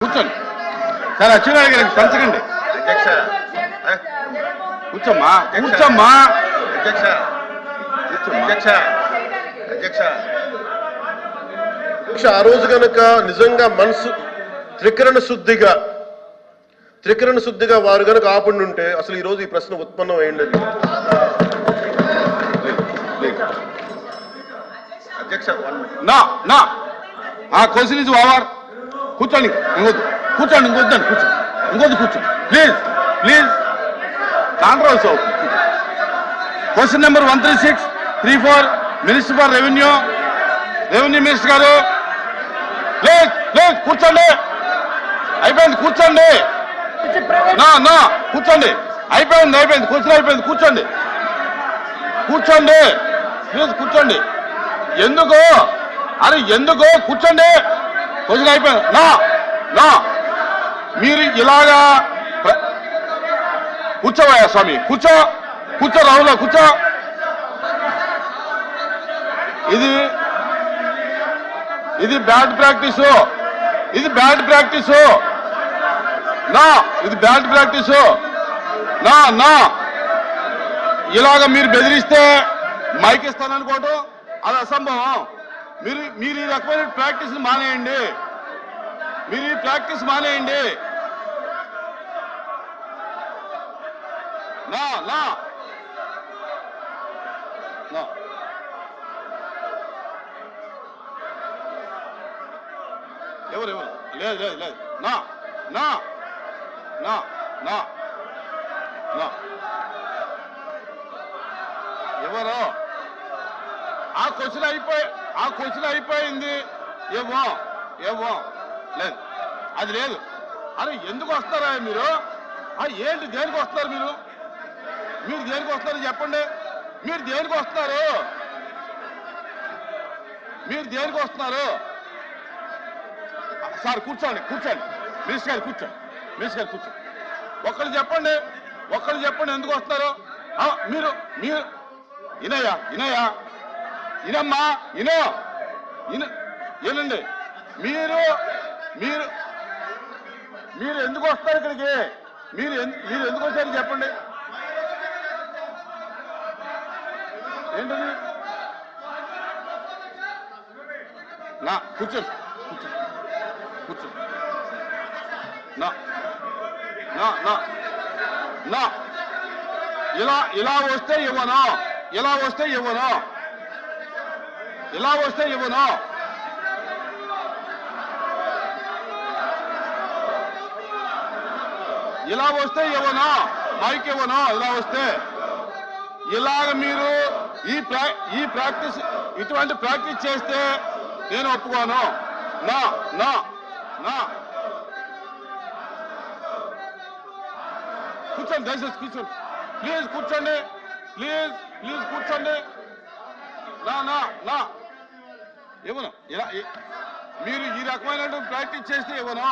కూర్చోండి సార్. అచ్చెన్నాయుడు గారికి పంచకండి. కూర్చోమ్మా కూర్చోమ్మా. ఆ రోజు కనుక నిజంగా మనసు త్రికరణ శుద్ధిగా వారు కనుక ఆపండి ఉంటే అసలు ఈ రోజు ఈ ప్రశ్న ఉత్పన్నం అయ్యిండదు. Question is over. కూర్చోండి. కూర్చోండి. ఇంకొద్దండి. కూర్చోండి ప్లీజ్ కాంట్రవర్సీ అవుతుంది. Question number 13634 minister for revenue minister గారు ప్లీజ్ కూర్చోండి. అయిపోయింది కూర్చోండి. కూర్చోండి. అయిపోయింది క్వశ్చన్ అయిపోయింది. కూర్చోండి ప్లీజ్ కూర్చోండి. ఎందుకు కూర్చోండి. క్వశ్చన్ అయిపోయింది. మీరు ఇలాగా కూర్చోవయ్యా స్వామి. కూర్చో రాహుల్ కూర్చో. ఇది బ్యాడ్ ప్రాక్టీసు. ఇది బ్యాడ్ ప్రాక్టీసు. ఇలాగ మీరు బెదిరిస్తే మైక్ ఇస్తాననుకోవటం అది అసంభవం. మీరు ఈ రకమైన ప్రాక్టీస్ మానేయండి. ఎవరు లేదు ఎవరు ఆ క్వశ్చన్ అయిపోయింది. ఏమో లేదు, అది లేదు. అరే ఎందుకు వస్తారా మీరు? ఏంటి దేనికి వస్తారు మీరు దేనికి వస్తారు చెప్పండి. మీరు దేనికి వస్తున్నారు? సార్ కూర్చోండి. మినిస్టర్ గారు కూర్చోండి. ఒక్కళ్ళు చెప్పండి ఎందుకు వస్తున్నారు? మీరు ఇనమ్మా ఏనండి. మీరు ఎందుకు వస్తారు ఇక్కడికి? మీరు ఎందుకు వచ్చారు చెప్పండి. ఏంటది? కూర్చోండి. ఇలా వస్తే ఇవ్వను. ఇలా వస్తే ఇవ్వను. మైక్ ఇవ్వను. ఇలా వస్తే ఇలాగ మీరు ఈ ప్రాక్టీస్ ఇటువంటి ప్రాక్టీస్ చేస్తే నేను ఒప్పుకోను. కూర్చోండి. దయచేసి కూర్చోండి. ప్లీజ్ కూర్చోండి. ఇవ్వను. ఇలా మీరు ఈ రకమైన ప్రాక్టీస్ చేస్తే ఇవ్వను.